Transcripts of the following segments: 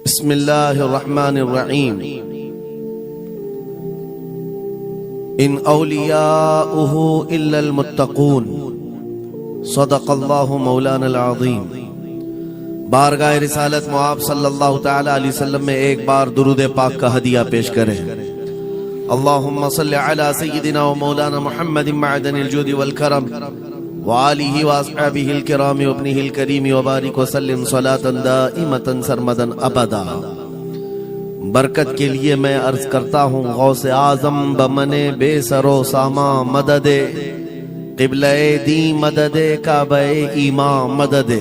بسم اللہ الرحمن الرحیم ان اولیاؤہ الا المتقون صدق اللہ مولانا العظیم۔ بارگاہ رسالت معاب صلی اللہ تعالی علیہ وسلم میں ایک بار درود پاک کا ہدیہ پیش کریں۔ اللہم صلی علی سیدنا و مولانا محمد معدن الجود والکرم وآلہ واصحابہ الکرام وابنہ الکریم وبارک وسلم صلاة دائمتا سرمدا ابدا۔ برکت کے لیے میں عرض کرتا ہوں غوث اعظم بمن بے سر و ساما مدد، قبلہ دین مدد، کعبہ ایمان مدد۔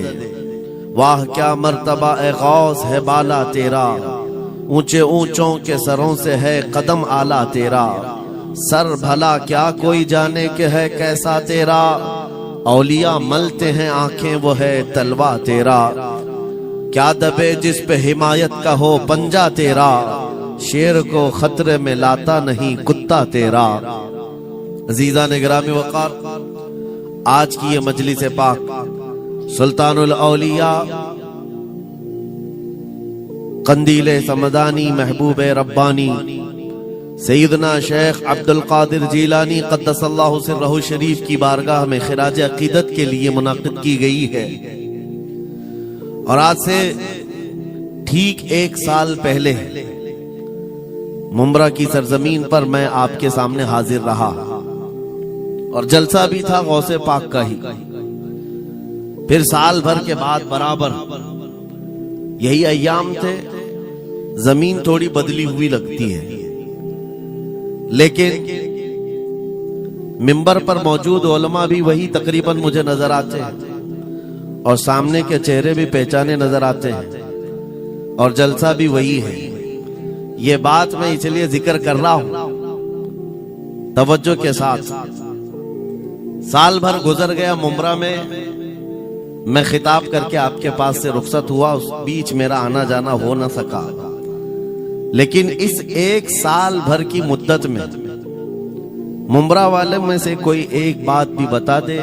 واہ کیا مرتبہ اے غوث ہے بالا تیرا، اونچے اونچوں کے سروں سے ہے قدم آلہ تیرا۔ سر بھلا کیا کوئی جانے کہ ہے کیسا تیرا، اولیاء ملتے ہیں آنکھیں وہ ہے تلوا تیرا۔ کیا دبے جس پہ حمایت کا ہو پنجہ تیرا، شیر کو خطرے میں لاتا نہیں کتا تیرا۔ عزیزان گرامی وقار، آج کی یہ مجلس پاک سلطان الاولیاء قندیل سمدانی محبوب ربانی سیدنا شیخ عبد القادر جیلانی قدس اللہ سرہ شریف کی بارگاہ میں خراج عقیدت کے لیے منعقد کی گئی ہے، اور آج سے ٹھیک ایک سال پہلے ممبرا کی سرزمین پر میں آپ کے سامنے حاضر رہا، اور جلسہ بھی تھا غوث پاک کا ہی۔ پھر سال بھر کے بعد برابر یہی ایام تھے، زمین تھوڑی بدلی ہوئی لگتی ہے، لیکن منبر پر موجود علماء بھی وہی تقریباً مجھے نظر آتے ہیں، اور سامنے کے چہرے بھی پہچانے نظر آتے ہیں، اور جلسہ بھی وہی ہے۔ یہ بات میں اس لیے ذکر کر رہا ہوں توجہ کے ساتھ۔ سال بھر گزر گیا ممبرا میں خطاب کر کے آپ کے پاس سے رخصت ہوا، اس بیچ میرا آنا جانا ہو نہ سکا، لیکن اس ایک سال بھر کی مدت میں ممبرا والے میں سے کوئی ایک بات بھی بتا دے،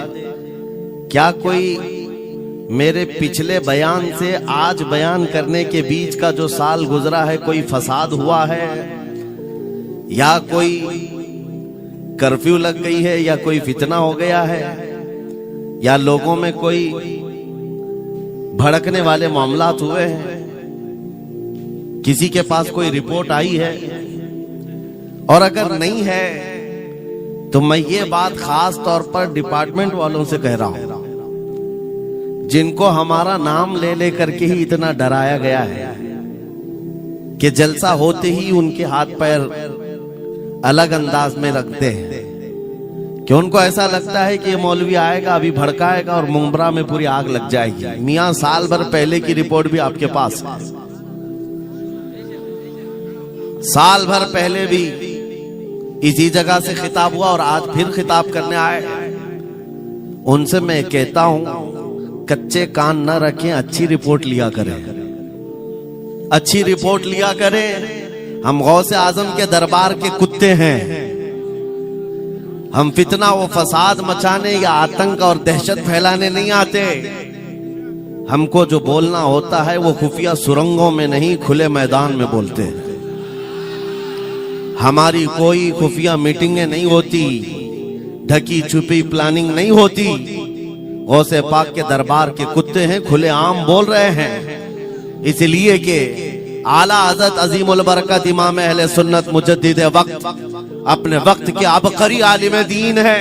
کیا کوئی میرے پچھلے بیان سے آج بیان کرنے کے بیچ کا جو سال گزرا ہے کوئی فساد ہوا ہے، یا کوئی کرفیو لگ گئی ہے، یا کوئی فتنہ ہو گیا ہے، یا لوگوں میں کوئی بھڑکنے والے معاملات ہوئے ہیں، کسی کے پاس کوئی رپورٹ آئی ہے؟ اور اگر نہیں ہے تو میں یہ بات خاص طور پر ڈپارٹمنٹ والوں سے کہہ رہا ہوں، جن کو ہمارا نام لے لے کر کے ہی اتنا ڈرایا گیا ہے کہ جلسہ ہوتے ہی ان کے ہاتھ پیر الگ انداز میں رکھتے ہیں، کہ ان کو ایسا لگتا ہے کہ یہ مولوی آئے گا ابھی بھڑکائے گا اور ممبرا میں پوری آگ لگ جائے گی۔ میاں سال بھر پہلے کی رپورٹ بھی آپ کے پاس ہے، سال بھر پہلے بھی اسی جگہ سے خطاب ہوا اور آج پھر خطاب کرنے آئے۔ ان سے میں کہتا ہوں کچے کان نہ رکھیں، اچھی رپورٹ لیا کریں، اچھی رپورٹ لیا کریں۔ ہم غوث اعظم کے دربار کے کتے ہیں، ہم فتنہ و فساد مچانے یا آتنک اور دہشت پھیلانے نہیں آتے۔ ہم کو جو بولنا ہوتا ہے وہ خفیہ سرنگوں میں نہیں کھلے میدان میں بولتے ہیں۔ ہماری کوئی خفیہ میٹنگیں نہیں ہوتی، ڈھکی چھپی پلاننگ نہیں ہوتی۔ غوث پاک کے دربار کے کتے ہیں، کھلے عام بول رہے ہیں، اس لیے کہ اعلیٰ حضرت عظیم البرکت امام اہل سنت مجدد وقت اپنے وقت کے عبقری عالم دین ہے،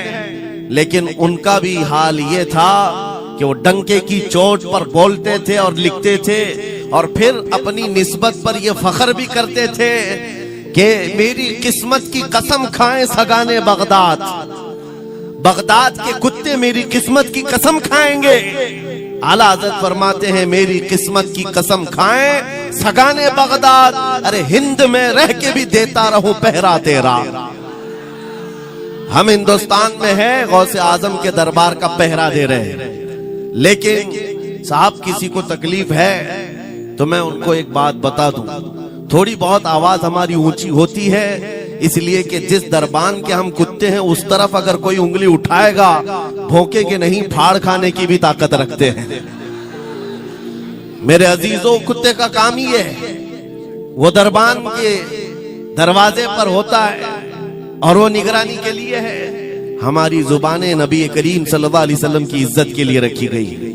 لیکن ان کا بھی حال یہ تھا کہ وہ ڈنکے کی چوٹ پر بولتے تھے اور لکھتے تھے، اور پھر اپنی نسبت پر یہ فخر بھی کرتے تھے کہ میری قسمت کی قسم کھائیں سگانے بغداد، بغداد کے کتے میری قسمت کی قسم کھائیں گے۔ اعلیٰ حضرت فرماتے ہیں میری قسمت کی قسم کھائیں سگانے بغداد، ارے ہند میں رہ کے بھی دیتا رہوں پہرا تیرا۔ ہم ہندوستان میں ہیں، غوث اعظم کے دربار کا پہرا دے رہے ہیں، لیکن صاحب کسی کو تکلیف ہے تو میں ان کو ایک بات بتا دوں، تھوڑی بہت آواز ہماری اونچی ہوتی ہے، اس لیے کہ جس دربان کے ہم کتے ہیں اس طرف اگر کوئی انگلی اٹھائے گا بھونکے کے نہیں پھاڑ کھانے کی بھی طاقت رکھتے ہیں۔ میرے عزیزوں، کتے کا کام ہی ہے وہ دربان کے دروازے پر ہوتا ہے اور وہ نگرانی کے لیے ہے. ہماری زبانیں نبی کریم صلی اللہ علیہ وسلم کی عزت کے لیے رکھی گئی ہے.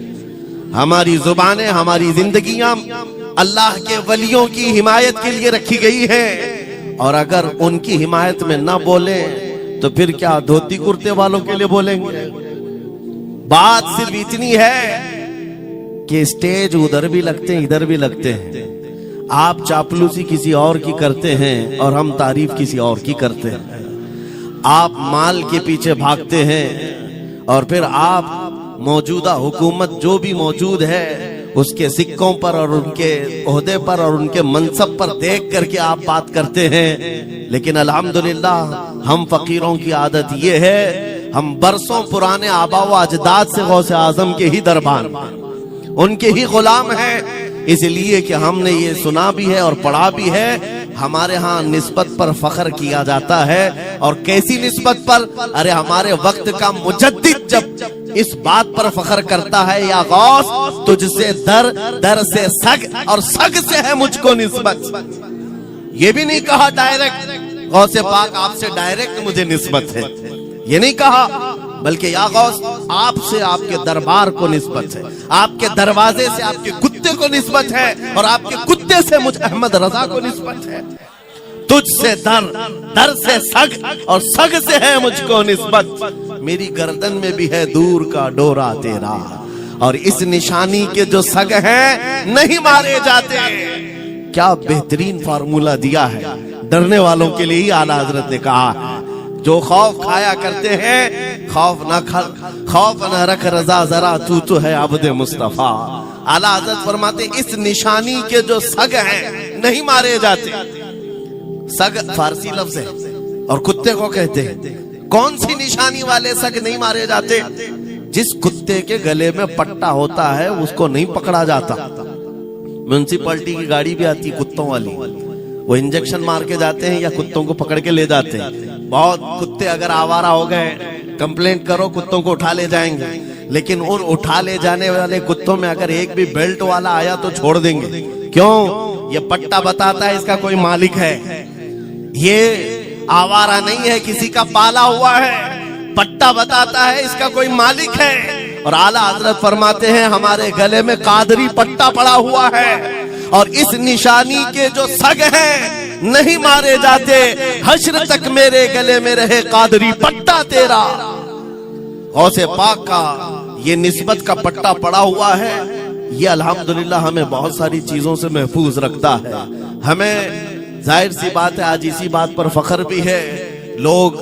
ہماری زبانیں، ہماری زندگیاں اللہ کے ولیوں کی حمایت کے لیے رکھی گئی ہے. اور اگر ان کی حمایت میں نہ بولیں تو پھر کیا دھوتی کرتے والوں کے لیے بولیں گے؟ بات صرف اتنی ہے کہ اسٹیج ادھر بھی لگتے ہیں ادھر بھی لگتے ہیں. آپ چاپلوسی کسی اور کی کرتے ہیں اور ہم تعریف کسی اور کی کرتے ہیں. آپ مال کے پیچھے بھاگتے ہیں اور پھر آپ موجودہ حکومت جو بھی موجود ہے اس کے سکوں پر اور ان کے عہدے پر اور ان کے منصب پر دیکھ کر کے آپ بات کرتے ہیں. لیکن الحمدللہ ہم فقیروں کی عادت یہ ہے، ہم برسوں پرانے آبا و اجداد سے غوث اعظم کے ہی دربان، ان کے ہی غلام ہیں. اس لیے کہ ہم نے یہ سنا بھی ہے اور پڑھا بھی ہے. ہمارے ہاں نسبت پر فخر کیا جاتا ہے. اور کیسی نسبت پر؟ ارے ہمارے وقت کا مجدد جب اس بات پر فخر کرتا ہے، یا غوث تجھ سے در، در سے سگ، اور سگ سے ہے مجھ کو نسبت. یہ بھی نہیں کہا ڈائریکٹ غوث پاک آپ سے ڈائریکٹ مجھے نسبت ہے، یہ نہیں کہا، بلکہ یا غوث آپ سے آپ کے دربار کو نسبت ہے، آپ کے دروازے سے آپ کے کتے کو نسبت ہے، اور آپ کے کتے سے مجھ احمد رضا کو نسبت ہے. تجھ سے در، در سے سگ، اور سگ سے ہے مجھ کو نسبت. میری گردن میں بھی ہے دور کا ڈورا تیرا، اور اس نشانی کے جو سگ ہیں نہیں مارے جاتے. کیا بہترین فارمولہ دیا ہے ڈرنے والوں کے لیے ہی اعلیٰ حضرت نے کہا ہے. جو خوف کھایا کرتے ہیں، خوف نہ رکھ رضا ذرا، تو ہے عبد مصطفیٰ. اعلیٰ حضرت فرماتے اس نشانی کے جو سگ ہیں نہیں مارے جاتے. سگ فارسی لفظ ہے اور کتے کو کہتے ہیں. کون سی نشانی والے سگ نہیں مارے جاتے؟ جس کتے کے گلے میں پٹا ہوتا ہے اس کو نہیں پکڑا جاتا. میونسپلٹی کی گاڑی بھی آتی کتوں والی، وہ انجیکشن مار کے جاتے ہیں یا کتوں کو پکڑ کے لے جاتے ہیں. بہت کتے اگر آوارہ ہو گئے کمپلینٹ کرو، کتوں کو اٹھا لے جائیں گے. لیکن ان اٹھا لے جانے والے کتوں میں اگر ایک بھی بیلٹ والا آیا تو چھوڑ دیں گے. کیوں؟ یہ پٹا بتاتا ہے اس کا کوئی مالک ہے، یہ آوارہ نہیں ہے کسی کا پالا ہوا ہے. پٹا بتاتا ہے اس کا کوئی مالک ہے. اور اعلیٰ حضرت فرماتے ہیں ہمارے گلے میں قادری پٹا پڑا ہوا ہے، اور اس نشانی کے جو سگ ہیں نہیں مارے جاتے. حشر تک میرے گلے میں رہے قادری پٹا تیرا. غوث پاک کا یہ نسبت کا پٹا پڑا ہوا ہے. یہ الحمدللہ ہمیں بہت ساری چیزوں سے محفوظ رکھتا ہے. ہمیں ظاہر سی بات ہے آج اسی بات پر فخر بھی ہے. لوگ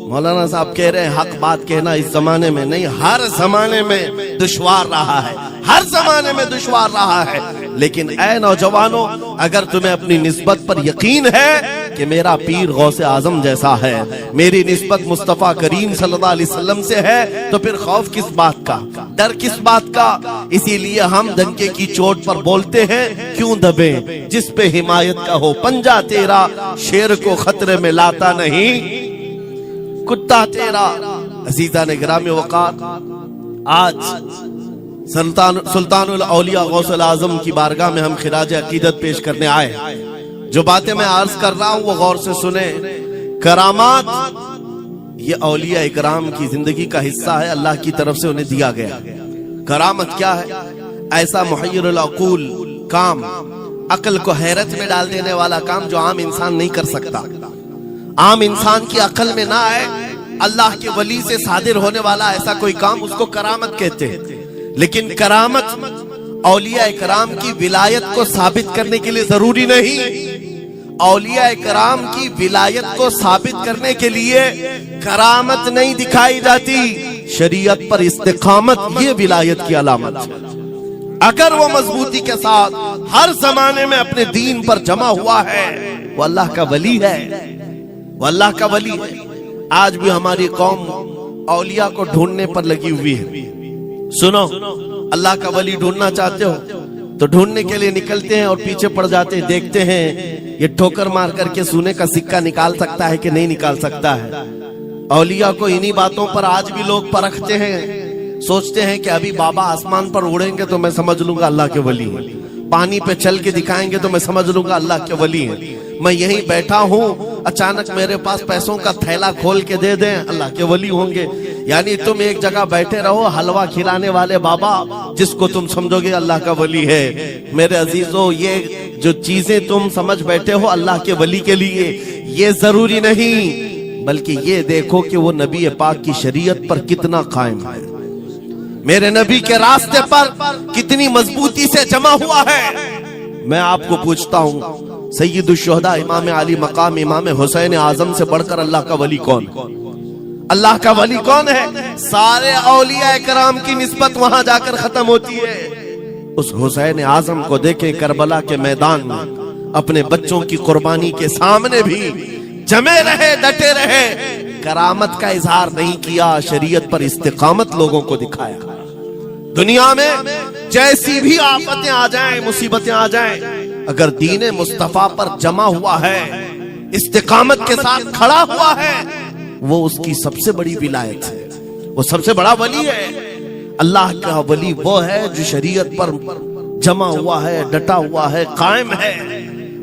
مولانا صاحب کہہ رہے ہیں حق بات کہنا اس زمانے میں نہیں، ہر زمانے میں دشوار رہا ہے، ہر زمانے میں دشوار رہا ہے. لیکن اے نوجوانوں، اگر تمہیں اپنی نسبت پر یقین ہے کہ میرا پیر غوث اعظم جیسا ہے، میری نسبت مصطفیٰ کریم صلی اللہ علیہ وسلم سے ہے، تو پھر خوف کس بات کا، ڈر کس بات کا؟ اسی لیے ہم ڈنکے کی چوٹ پر بولتے ہیں کیوں دبیں، جس پہ حمایت کا ہو پنجہ تیرا، شیر کو خطرے میں لاتا نہیں کتا تیرا. عزیزان گرامی وقار، آج سلطان الاولیاء غوث الاعظم کی بارگاہ میں ہم خراج عقیدت پیش کرنے آئے. جو باتیں میں عرض کر رہا ہوں وہ غور سے سنیں. کرامات یہ اولیاء اکرام کی زندگی کا حصہ ہے، اللہ کی طرف سے انہیں دیا گیا. کرامت کیا ہے؟ ایسا محیر العقول کام، عقل کو حیرت میں ڈال دینے والا کام جو عام انسان نہیں کر سکتا، عام انسان کی عقل میں نہ آئے. اللہ کے ولی سے صادر ہونے والا ایسا کوئی کام، اس کو کرامت کہتے ہیں. لیکن کرامت اولیاء کرام کی ولایت کو ثابت کرنے کے لیے ضروری نہیں. اولیاء کرام کی ولایت کو ثابت کرنے کے لیے کرامت نہیں دکھائی جاتی، شریعت پر استقامت یہ ولایت کی علامت ہے. اگر وہ مضبوطی کے ساتھ ہر زمانے میں اپنے دین پر جمع ہوا ہے، وہ اللہ کا ولی ہے، وہ اللہ کا ولی ہے. آج بھی ہماری قوم اولیاء کو ڈھونڈنے پر لگی ہوئی ہے. سنو، اللہ کا ولی ڈھونڈنا چاہتے ہو تو ڈھونڈنے کے لیے نکلتے ہیں اور پیچھے پڑ جاتے ہیں، دیکھتے ہیں یہ ٹھوکر مار کر کے سونے کا سکہ نکال سکتا ہے کہ نہیں نکال سکتا ہے. اولیاء کو انہی باتوں پر آج بھی لوگ پرکھتے ہیں، سوچتے ہیں کہ ابھی بابا آسمان پر اڑیں گے تو میں سمجھ لوں گا اللہ کے ولی ہیں. پانی پہ چل کے دکھائیں گے تو میں سمجھ لوں گا اللہ کے ولی ہیں. میں یہیں بیٹھا ہوں, اچانک میرے پاس پیسوں کا تھیلا کھول کے دے دیں, اللہ کے ولی ہوں گے. یعنی تم ایک جگہ بیٹھے رہو, حلوہ کھلانے والے بابا جس کو تم سمجھو گے اللہ کا ولی ہے. میرے عزیزو, یہ جو چیزیں تم سمجھ بیٹھے ہو اللہ کے ولی کے لیے, یہ ضروری نہیں, بلکہ یہ دیکھو کہ وہ نبی پاک کی شریعت پر کتنا قائم ہے, میرے نبی کے راستے پر کتنی مضبوطی سے جمع ہوا ہے. میں آپ کو پوچھتا ہوں, سید الشہداء امام علی مقام امام حسین اعظم سے بڑھ کر اللہ کا ولی کون؟ اللہ کا ولی کون ہے؟ سارے اولیاء کرام کی نسبت وہاں جا کر ختم ہوتی ہے. اس حسین اعظم کو دیکھیں کربلا کے میدان میں اپنے بچوں کی قربانی کے سامنے بھی جمے رہے, ڈٹے رہے, کرامت کا اظہار نہیں کیا, شریعت پر استقامت لوگوں کو دکھایا. دنیا میں جیسی بھی آفتیں آ جائیں, مصیبتیں آ جائیں, اگر دین مصطفیٰ پر جمع ہوا ہے, استقامت کے ساتھ کھڑا ہوا ہے, وہ اس کی سب سے بڑی ولایت ہے, وہ سب سے بڑا ولی ہے. اللہ کا ولی وہ ہے جو شریعت پر جمع ہوا ہے, ڈٹا ہوا ہے, قائم ہے.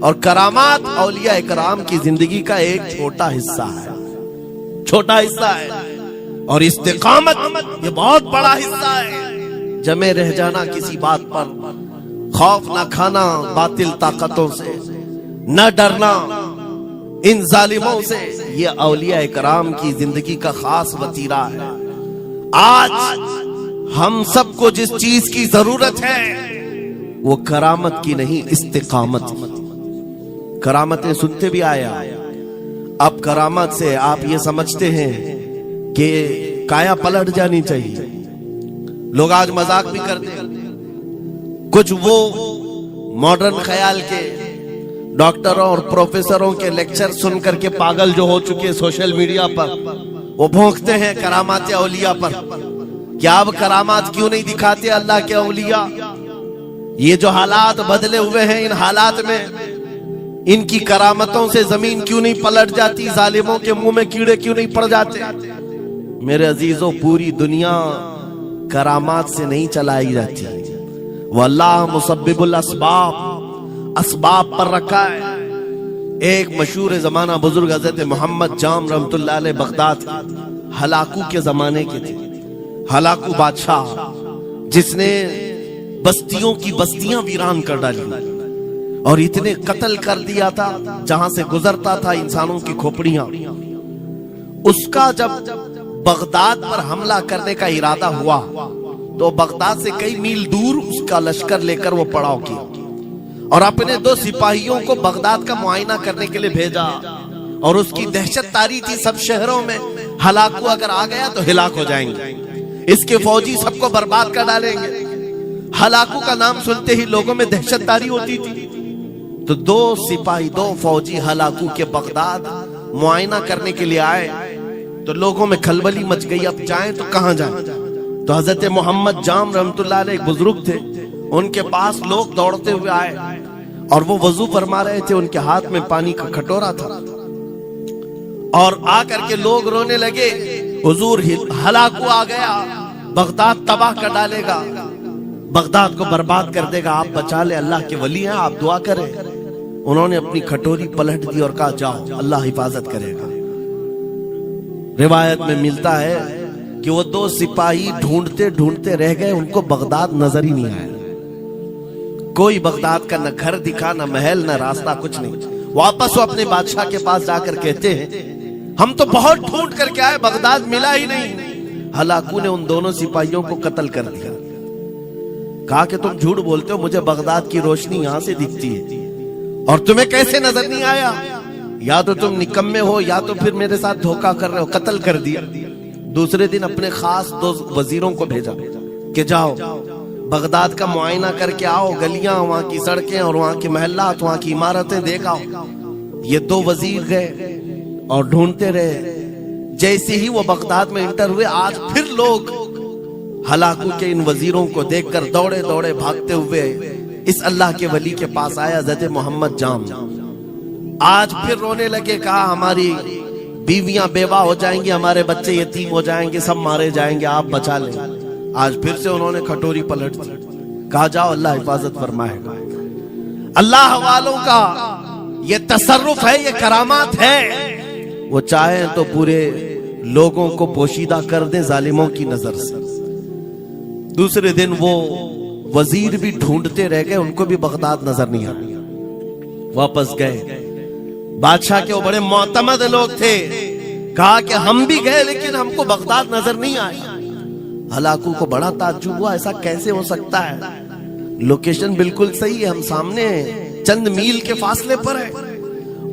اور کرامات اولیاء کرام کی زندگی کا ایک چھوٹا حصہ ہے, چھوٹا حصہ ہے, اور استقامت یہ بہت بڑا حصہ ہے. جمے رہ جانا کسی بات پر, خوف نہ کھانا باطل طاقتوں سے, نہ ڈرنا ان ظالموں سے, یہ اولیاء کرام کی زندگی کا خاص وتیرہ ہے. آج ہم سب کو جس چیز کی ضرورت ہے وہ کرامت کی نہیں, استقامت. کرامتیں سنتے بھی آیا, اب کرامت سے آپ یہ سمجھتے ہیں کہ کایا پلٹ جانی چاہیے. لوگ آج مذاق بھی کرتے ہیں, کچھ وہ ماڈرن خیال کے ڈاکٹروں اور پروفیسروں کے لیکچر سن کر کے پاگل جو ہو چکے سوشل میڈیا پر, وہ بھونکتے ہیں کرامات اولیاء پر. کیا اب کرامات کیوں نہیں دکھاتے اللہ کے اولیاء؟ یہ جو حالات بدلے ہوئے ہیں, ان حالات میں ان کی کرامتوں سے زمین کیوں نہیں پلٹ جاتی, ظالموں کے منہ میں کیڑے کیوں نہیں پڑ جاتے؟ میرے عزیزوں, پوری دنیا کرامات سے نہیں چلائی جاتی, وہ اللہ مسبب الاسباب, اسباب پر رکھا ہے. ایک مشہور زمانہ بزرگ حضرت محمد جام رحمت اللہ علیہ بغداد ہلاکو کے زمانے کے تھے. ہلاکو بادشاہ جس نے بستیوں کی بستیاں ویران کر ڈالی اور اتنے قتل کر دیا تھا, جہاں سے گزرتا تھا انسانوں کی کھوپڑیاں. اس کا جب بغداد پر حملہ کرنے کا ارادہ ہوا تو بغداد سے کئی میل دور اس کا لشکر لے کر وہ پڑاؤ کیا, اور اپنے 2 سپاہیوں کو بغداد کا معائنہ کرنے کے لیے بھیجا. اور اس کی دہشت تاری تھی سب شہروں میں, ہلاکو اگر آ گیا تو ہلاک ہو جائیں گے, اس کے فوجی سب کو برباد کر ڈالیں گے. ہلاکو کا نام سنتے ہی لوگوں میں دہشت تاری ہوتی تھی. تو 2 سپاہی 2 فوجی ہلاکو کے بغداد معائنہ کرنے کے لیے آئے تو لوگوں میں کھلبلی مچ گئی, اب جائیں تو کہاں جائیں؟ تو حضرت محمد جام رحمت اللہ علیہ ایک بزرگ تھے, ان کے پاس لوگ دوڑتے ہوئے آئے اور وہ وضو فرما رہے تھے, ان کے ہاتھ میں پانی کا کھٹورا تھا, اور آ کر کے لوگ رونے لگے, حضور ہلاکو آ گیا, بغداد تباہ کر ڈالے گا, بغداد کو برباد کر دے گا, آپ بچا لے, اللہ کے ولی ہیں, آپ دعا کریں. انہوں نے اپنی کھٹوری پلٹ دی اور کہا جاؤ, اللہ حفاظت کرے گا. روایت میں ملتا ہے کہ وہ 2 سپاہی ڈھونڈتے ڈھونڈتے رہ گئے, ان کو بغداد نظر ہی نہیں آیا. کوئی بغداد کا نہ گھر دکھا, نہ محل, نہ راستہ, کچھ نہیں. واپس وہ اپنے بادشاہ کے پاس جا کر کہتے ہیں ہم تو بہت ڈھونڈ کر کے آئے, بغداد ملا ہی نہیں. ہلاکو نے ان دونوں سپاہیوں کو قتل کر دیا. کہا کہ تم جھوٹ بولتے ہو, مجھے بغداد کی روشنی یہاں سے دکھتی ہے اور تمہیں کیسے نظر نہیں آیا؟ یا تو تم نکمے ہو یا تو پھر میرے ساتھ دھوکہ کر رہے ہو. قتل کر دیا. دوسرے دن اپنے خاص 2 وزیروں کو بھیجا کہ جاؤ بغداد کا معائنہ کر کے آؤ, گلیاں, وہاں کی سڑکیں اور وہاں کے محلات, وہاں کی عمارتیں دیکھ آؤ. یہ 2 وزیر گئے اور ڈھونڈتے رہے. جیسے ہی وہ بغداد میں انٹر ہوئے, آج پھر لوگ ہلاکو کے ان وزیروں کو دیکھ کر دوڑے دوڑے بھاگتے ہوئے اس اللہ کے ولی کے پاس آیا, حضرت محمد جام. آج پھر رونے لگے, کہا ہماری بیویاں بیوہ ہو جائیں گی, ہمارے بچے یتیم ہو جائیں گے, سب مارے جائیں گے, آپ بچا لیں. آج پھر سے انہوں نے کھٹوری پلٹ دی, کہا جاؤ اللہ حفاظت فرمائے گا. اللہ والوں کا یہ تصرف ہے، یہ کرامات ہے، وہ چاہیں تو پورے لوگوں کو پوشیدہ کر دیں ظالموں کی نظر سے۔ دوسرے دن وہ وزیر بھی ڈھونڈتے رہ گئے، ان کو بھی بغداد نظر نہیں آیا، واپس گئے۔ بادشاہ کے وہ بڑے معتمد لوگ تھے، کہا کہ ہم بھی گئے لیکن ہم کو بغداد نظر نہیں آیا۔ ہلاکو کو بڑا تعجب ہوا، ایسا کیسے ہو سکتا ہے؟ لوکیشن بالکل صحیح ہے، ہم سامنے ہیں، چند میل کے فاصلے پر ہے،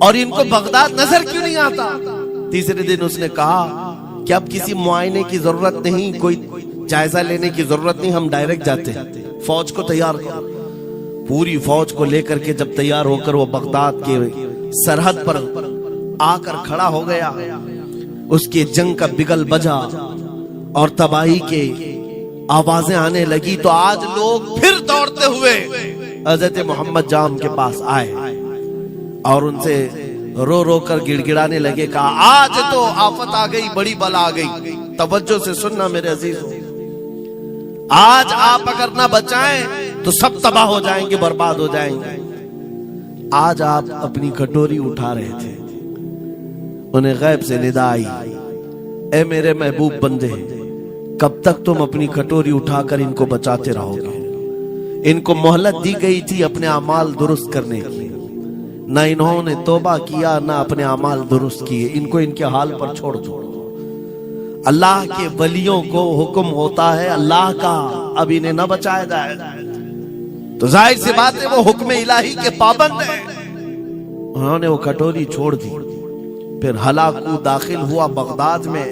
اور ان کو بغداد نظر کیوں نہیں آتا؟ تیسرے دن اس نے کہا کہ اب کسی معائنے کی ضرورت نہیں، کوئی جائزہ لینے کی ضرورت نہیں، ہم ڈائریکٹ جاتے ہیں، فوج کو تیار کرو۔ پوری فوج کو لے کر کے جب تیار ہو کر وہ بغداد کے سرحد پر آ کر کھڑا ہو گیا، اس کے جنگ کا بگل بجا اور تباہی کے آوازیں آنے لگی، تو آج لوگ پھر دوڑتے ہوئے حضرت محمد جام کے پاس آئے اور ان سے رو رو کر گڑ گڑانے لگے، کہا آج تو آفت آ گئی، بڑی بلا آ گئی، توجہ سے سننا میرے عزیزو، آج آپ اگر نہ بچائیں تو سب تباہ ہو جائیں گے، برباد ہو جائیں گے۔ آج آپ اپنی کٹوری اٹھا رہے تھے، انہیں غیب سے ندا آئی، اے میرے محبوب بندے، کب تک تم اپنی کٹوری اٹھا کر ان کو بچاتے رہو گے؟ ان کو مہلت دی گئی تھی اپنے اعمال درست کرنے کی، نہ انہوں نے توبہ کیا نہ اپنے اعمال درست کیے، ان کو ان کے حال پر چھوڑ دو۔ اللہ کے ولیوں کو حکم ہوتا ہے اللہ کا، اب انہیں نہ بچایا جائے تو ظاہر سی بات ہے وہ حکم الہی کے پابند ہیں۔ انہوں نے وہ کٹوری چھوڑ دی، پھر ہلاکو داخل ہوا بغداد میں،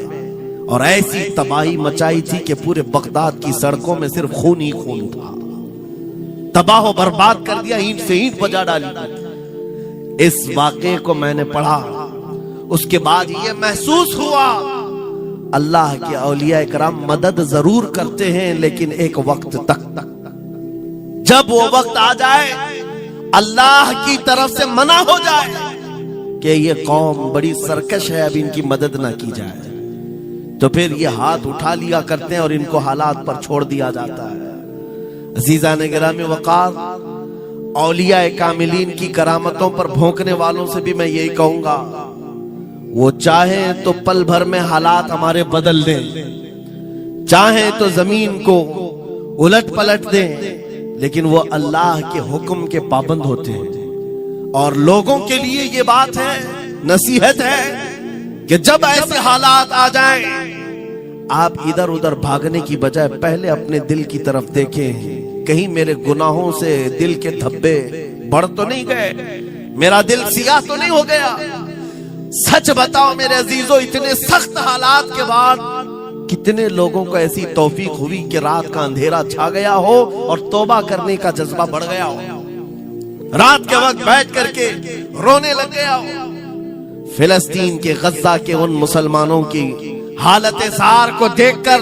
اور ایسی تباہی مچائی تھی کہ پورے بغداد کی سڑکوں میں صرف خون ہی خون تھا، تباہ و برباد کر دیا، اینٹ سے اینٹ بجا ڈالی۔ اس واقعے کو میں نے پڑھا، اس کے بعد یہ محسوس ہوا اللہ کے اولیاء کرام مدد ضرور کرتے ہیں، لیکن ایک وقت تک، جب وہ وقت آ جائے اللہ کی طرف سے منع ہو جائے کہ یہ قوم بڑی سرکش ہے، اب ان کی مدد نہ کی جائے، تو پھر یہ ہاتھ اٹھا لیا کرتے ہیں اور ان کو حالات پر چھوڑ دیا جاتا ہے۔ عزیزان گرامی وقار، اولیاء کاملین کی کرامتوں پر بھونکنے والوں سے بھی میں یہی کہوں گا، وہ چاہیں تو پل بھر میں حالات ہمارے بدل دیں، چاہیں تو زمین کو الٹ پلٹ دیں، لیکن وہ اللہ کے حکم کے پابند ہوتے ہیں۔ اور لوگوں کے لیے یہ بات ہے، نصیحت ہے کہ جب ایسے حالات آ جائیں، آپ ادھر ادھر بھاگنے کی بجائے پہلے اپنے دل کی طرف دیکھیں، کہیں میرے گناہوں سے دل کے دھبے بڑھ تو نہیں گئے، میرا دل سیاہ تو نہیں ہو گیا۔ سچ بتاؤ میرے عزیزو، اتنے سخت حالات کے بعد کتنے لوگوں کو ایسی توفیق ہوئی کہ رات کا اندھیرا چھا گیا ہو اور توبہ کرنے کا جذبہ بڑھ گیا ہو، رات کے وقت بیٹھ کر کے رونے لگ گیا ہو۔ فلسطین کے غزہ کے ان مسلمانوں کی حالت سار کو دیکھ کر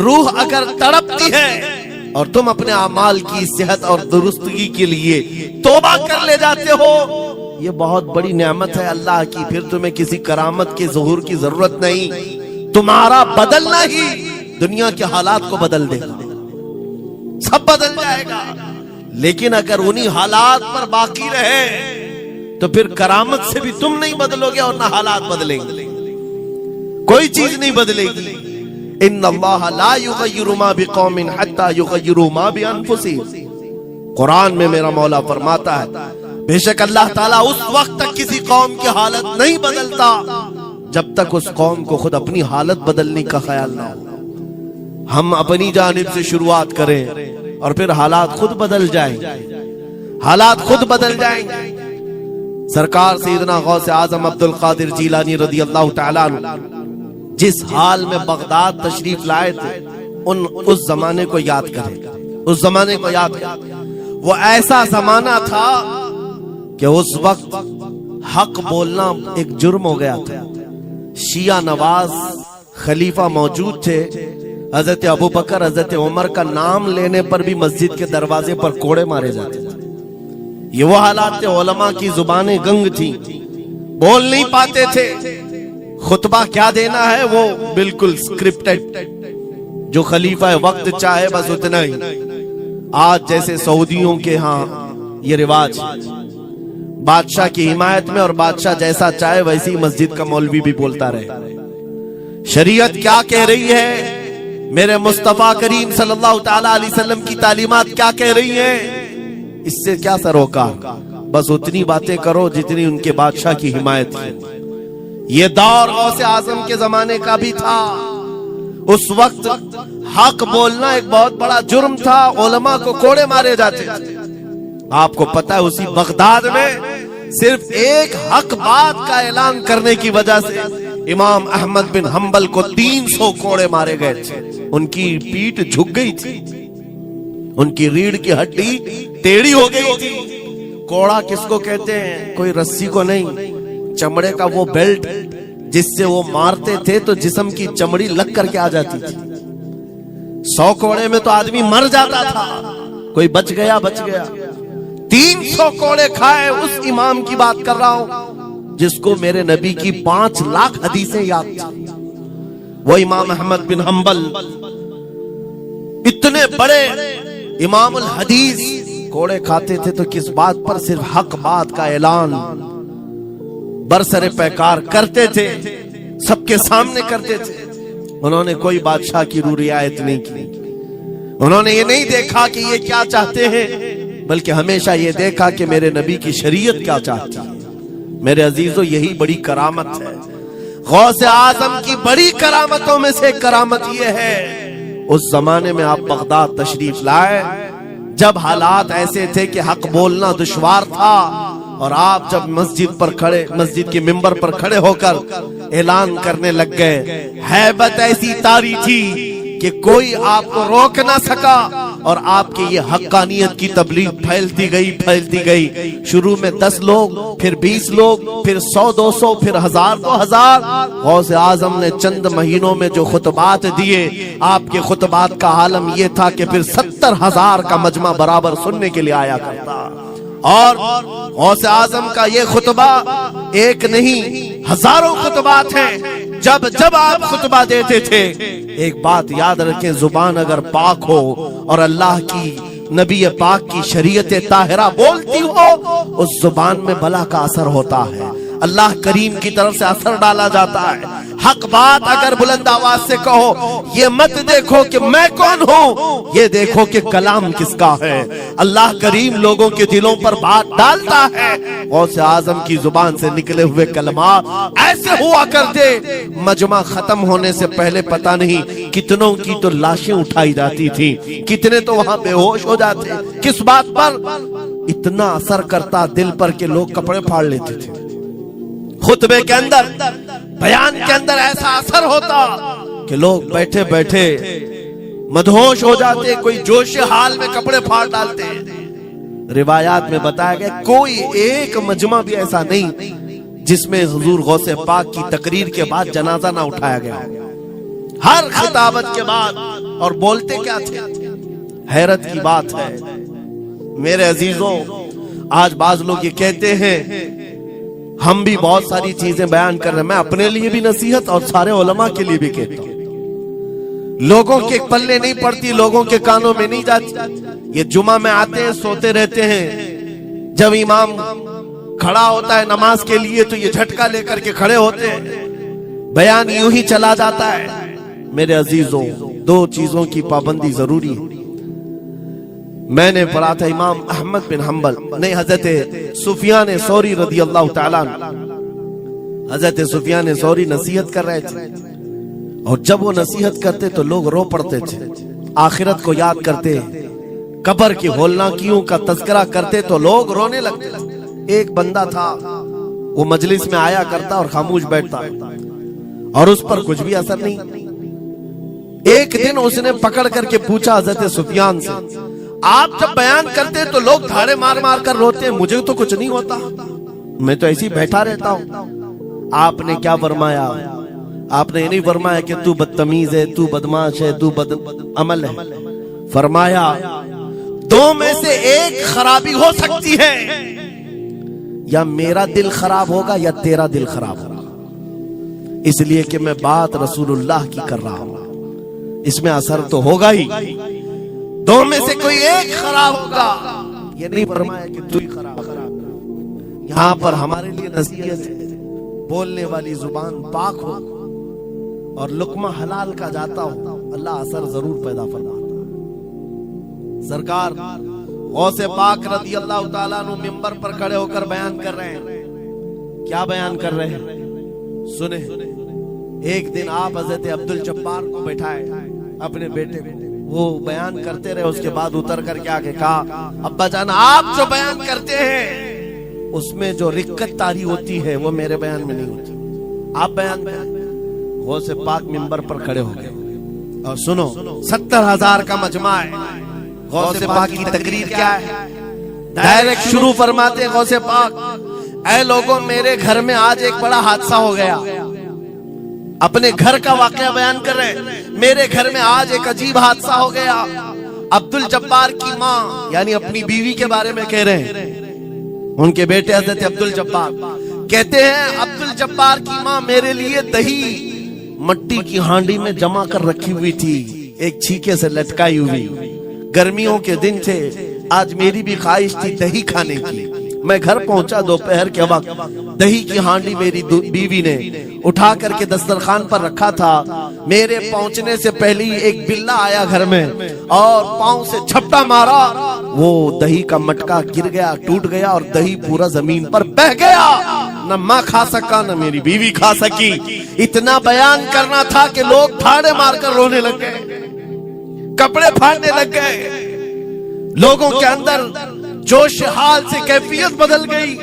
روح اگر تڑپتی ہے اور تم اپنے اعمال کی صحت اور درستگی کے لیے توبہ کر لے جاتے ہو، یہ بہت بڑی نعمت ہے اللہ کی، پھر تمہیں کسی کرامت کے ظہور کی ضرورت نہیں، تمہارا بدلنا ہی دنیا کے حالات کو بدل دے گا، سب بدل جائے گا۔ لیکن اگر انہی حالات پر باقی رہے تو پھر کرامت سے بھی تم نہیں بدلو گے اور نہ حالات بدلیں گے، کوئی چیز نہیں بدلے گی۔ ان اللہ لا یغیر ما بقوم حتی یغیروا ما بانفسہم، قرآن میں میرا مولا فرماتا ہے بے شک اللہ تعالیٰ اس وقت تک کسی قوم کی حالت نہیں بدلتا جب تک اس قوم کو خود اپنی حالت بدلنے کا خیال نہ ہو۔ ہم اپنی جانب سے شروعات کریں اور پھر حالات خود بدل جائیں، حالات خود بدل جائیں گے۔ سرکار سیدنا غوث اعظم عبد القادر جیلانی رضی اللہ تعالیٰ عنہ جس حال میں بغداد تشریف لائے تھے، اس زمانے کو یاد کریں، اس زمانے کو یاد کریں۔ وہ ایسا زمانہ تھا کہ اس وقت حق بولنا ایک جرم ہو گیا تھا، شیعہ نواز خلیفہ موجود تھے، حضرت ابو بکر حضرت عمر کا نام لینے پر بھی مسجد کے دروازے پر کوڑے مارے جاتے تھے۔ یہ وہ حالات تھے، علماء کی زبانیں گنگ تھیں، بول نہیں پاتے تھے، خطبہ کیا دینا ہے وہ بالکل سکرپٹڈ، جو خلیفہ وقت چاہے بس اتنا ہی۔ آج جیسے سعودیوں کے ہاں یہ رواج بادشاہ کی حمایت میں، اور بادشاہ جیسا چاہے ویسی مسجد کا مولوی بھی بولتا رہے۔ شریعت کیا کہہ رہی ہے، میرے مصطفیٰ کریم صلی اللہ تعالی علیہ وسلم کی تعلیمات کیا کہہ رہی ہیں، اس سے کیا سروکار، بس اتنی باتیں کرو جتنی ان کے بادشاہ کی حمایت کی۔ یہ دور غوث اعظم کے زمانے کا بھی تھا۔ اس وقت حق بولنا ایک بہت بڑا جرم تھا، علماء کو کوڑے مارے جاتے تھے۔ آپ کو پتہ ہے اسی بغداد میں صرف ایک حق بات کا اعلان کرنے کی وجہ سے امام احمد بن حنبل کو 300 کوڑے مارے گئے تھے۔ ان کی پیٹھ جھک گئی تھی، ان کی ریڑھ کی ہڈی ٹیڑھی ہو گئی تھی۔ کوڑا کس کو کہتے ہیں؟ کوئی رسی کو نہیں، چمڑے کا وہ بیلٹ جس سے وہ مارتے تھے تو جسم کی چمڑی لگ کر کے آ جاتی تھی۔ 100 کوڑے میں تو آدمی مر جاتا تھا، کوئی بچ گیا بچ گیا۔ 300 کوڑے کھائے اس امام کی بات کر رہا ہوں جس کو میرے نبی کی 5 لاکھ حدیثیں یاد تھی۔ وہ امام احمد بن حنبل اتنے بڑے امام الحدیث کوڑے کھاتے تھے تو کس بات پر؟ صرف حق بات کا اعلان برسر پیکار کرتے تھے، سب کے سامنے کرتے تھے۔ انہوں نے کوئی بادشاہ کی روح رعایت نہیں کی، انہوں نے یہ نہیں دیکھا کہ یہ کیا چاہتے ہیں، بلکہ ہمیشہ یہ دیکھا کہ میرے نبی کی شریعت کیا چاہتی ہے۔ میرے عزیزو، یہی بڑی کرامت ہے۔ غوث اعظم کی بڑی کرامتوں میں سے کرامت یہ ہے، اس زمانے میں آپ بغداد تشریف لائے جب حالات ایسے تھے کہ حق بولنا دشوار تھا، اور آپ جب مسجد کے ممبر پر کھڑے ہو کر اعلان کرنے لگ گئے، ہیبت ایسی طاری تھی کہ کوئی آپ کو روک نہ سکا، اور آپ کی یہ حقانیت کی تبلیغ پھیلتی گئی۔ شروع میں 10 لوگ، پھر 20 لوگ، پھر 100 200، پھر 1000 2000۔ غوث اعظم نے چند مہینوں میں جو خطبات دیے، آپ کے خطبات کا عالم یہ تھا کہ پھر 70,000 کا مجمع برابر سننے کے لیے آیا کرتا۔ اور غوث اعظم کا یہ خطبہ ایک نہیں، ہزاروں خطبات ہیں۔ جب آپ خطبہ دیتے تھے، ایک بات یاد رکھیں، زبان اگر پاک ہو اور اللہ کی نبی پاک کی شریعت طاہرہ بولتی ہو، اس زبان میں بلا کا اثر ہوتا ہے، اللہ کریم کی طرف سے اثر ڈالا جاتا ہے۔ حق بات اگر بلند آواز سے کہو، یہ مت دیکھو کہ میں کون ہوں، یہ دیکھو کہ کلام کس کا ہے۔ اللہ کریم لوگوں کے دلوں پر بات ڈالتا ہے۔ غوث اعظم کی زبان سے نکلے ہوئے کلمات ایسے ہوا کرتے، مجمع ختم ہونے سے پہلے پتہ نہیں کتنوں کی تو لاشیں اٹھائی جاتی تھی، کتنے تو وہاں بے ہوش ہو جاتے۔ کس بات پر؟ اتنا اثر کرتا دل پر کہ لوگ کپڑے پھاڑ لیتے تھے۔ خطبے کے اندر، بیان کے اندر ایسا اثر ہوتا کہ لوگ بیٹھے بیٹھے مدہوش ہو جاتے، کوئی جوش حال میں کپڑے پھاڑ ڈالتے۔ روایات میں بتایا گیا کوئی ایک مجمع بھی ایسا نہیں جس میں حضور غوث پاک کی تقریر کے بعد جنازہ نہ اٹھایا گیا، ہر خطابت کے بعد۔ اور بولتے کیا تھے؟ حیرت کی بات ہے میرے عزیزوں، آج بعض لوگ یہ کہتے ہیں، ہم بھی بہت ساری چیزیں بیان کر رہے ہیں، میں اپنے لیے بھی نصیحت اور سارے علماء کے لیے بھی کہتا ہوں، لوگوں کے پلے نہیں پڑتی، لوگوں کے کانوں میں نہیں جاتی۔ یہ جمعہ میں آتے ہیں، سوتے رہتے ہیں، جب امام کھڑا ہوتا ہے نماز کے لیے تو یہ جھٹکا لے کر کے کھڑے ہوتے ہیں، بیان یوں ہی چلا جاتا ہے۔ میرے عزیزوں، 2 چیزوں کی پابندی ضروری ہے۔ میں نے پڑھا تھا امام احمد بن حنبل نہیں، حضرت سفیان ثوری رضی اللہ تعالیٰ عنہ، حضرت سفیان ثوری نصیحت کر رہے تھے، اور جب وہ نصیحت کرتے تو لوگ رو پڑتے تھے، آخرت کو یاد کرتے، قبر کی ہولناکیوں کا تذکرہ کرتے تو لوگ رونے لگتے۔ ایک بندہ تھا، وہ مجلس میں آیا کرتا اور خاموش بیٹھتا، اور اس پر کچھ بھی اثر نہیں۔ ایک دن اس نے پکڑ کر کے پوچھا حضرت سفیان سے، آپ جب بیان کرتے تو لوگ دھاڑے مار مار کر روتے ہیں، مجھے تو کچھ نہیں ہوتا، میں تو ایسے ہی بیٹھا رہتا ہوں۔ آپ نے کیا فرمایا؟ آپ نے یہ نہیں فرمایا کہ تو بدتمیز ہے، تو بدماش ہے، تو بد عمل ہے، فرمایا 2 میں سے ایک خرابی ہو سکتی ہے، یا میرا دل خراب ہوگا یا تیرا دل خراب ہوگا، اس لیے کہ میں بات رسول اللہ کی کر رہا ہوں، اس میں اثر تو ہوگا ہی، 2 میں سے کوئی ایک خراب ہوگا۔ یہ نہیں فرمایا کہ تو ہی خراب۔ یہاں پر ہمارے لیے نصیحت ہے، بولنے والی زبان پاک ہو اور لقمہ حلال کا جاتا ہو، اللہ اثر ضرور پیدا فرماتا ہے۔ سرکار غوث پاک رضی اللہ تعالیٰ عنہ ممبر پر کھڑے ہو کر بیان کر رہے ہیں۔ کیا بیان کر رہے ہیں؟ سنیں۔ ایک دن آپ حضرت عبدالجبار کو بٹھائے اپنے بیٹے کو، وہ بیان کرتے رہے، اس کے بعد اتر کر کیا کہا، ابا جان آپ جو بیان کرتے ہیں اس میں جو رقت طاری ہوتی ہے وہ میرے بیان میں نہیں ہوتی، آپ بیان کریں۔ غوث پاک ممبر پر کھڑے ہو گئے اور سنو، 70,000 کا مجمع ہے۔ غوث پاک کی تقریر کیا ہے؟ ڈائریکٹ شروع فرماتے غوث پاک، اے لوگوں میرے گھر میں آج ایک بڑا حادثہ ہو گیا۔ اپنے گھر کا واقعہ بیان کر رہے ہیں، میرے گھر میں آج ایک عجیب حادثہ ہو گیا۔ عبدالجبار کی ماں یعنی اپنی بیوی کے بارے میں کہہ رہے ہیں، ان کے بیٹے حضرت عبدالجبار کہتے ہیں عبدالجبار کی ماں میرے لیے دہی مٹی کی ہانڈی میں جمع کر رکھی ہوئی تھی، ایک چھیکے سے لٹکائی ہوئی۔ گرمیوں کے دن تھے، آج میری بھی خواہش تھی دہی کھانے کی۔ میں گھر پہنچا دوپہر کے وقت، دہی کی ہانڈی میری بیوی نے اٹھا کر کے دسترخوان پر رکھا تھا۔ میرے پہنچنے سے پہلے ہی ایک بلہ آیا گھر میں اور پاؤں سے جھپٹا مارا، وہ دہی کا مٹکا گر گیا، ٹوٹ گیا اور دہی پورا زمین پر بہہ گیا۔ نہ ماں کھا سکا نہ میری بیوی کھا سکی۔ اتنا بیان کرنا تھا کہ لوگ ٹھاڑے مار کر رونے لگ گئے، کپڑے پھاڑنے لگ گئے، لوگوں کے اندر جوش حال سے کیفیت بدل گئی۔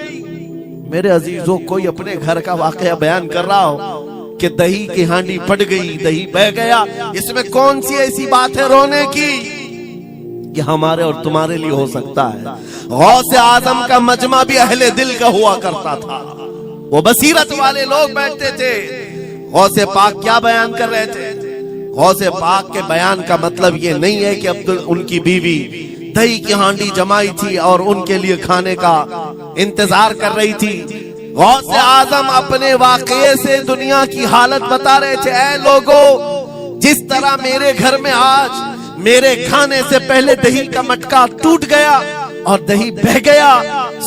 میرے عزیزوں، کوئی اپنے گھر کا واقعہ بیان کر رہا ہو کہ دہی کی ہانڈی پھٹ گئی، دہی بہہ گیا، اس میں کون سی ایسی بات ہے رونے کی؟ یہ ہمارے اور تمہارے لیے ہو سکتا ہے۔ غوث اعظم کا مجمع بھی اہل دل کا ہوا کرتا تھا، وہ بصیرت والے لوگ بیٹھتے تھے۔ غوث پاک کیا بیان کر رہے تھے؟ غوث پاک کے بیان کا مطلب یہ نہیں ہے کہ ان کی بیوی دہی کی ہانڈی جمائی تھی اور ان کے لیے کھانے کا انتظار کر رہی تھی۔ غوث اعظم اپنے واقعے سے دنیا کی حالت بتا رہے تھے، اے لوگوں، جس طرح میرے گھر میں آج میرے کھانے سے پہلے دہی کا مٹکا ٹوٹ گیا اور دہی بہہ گیا،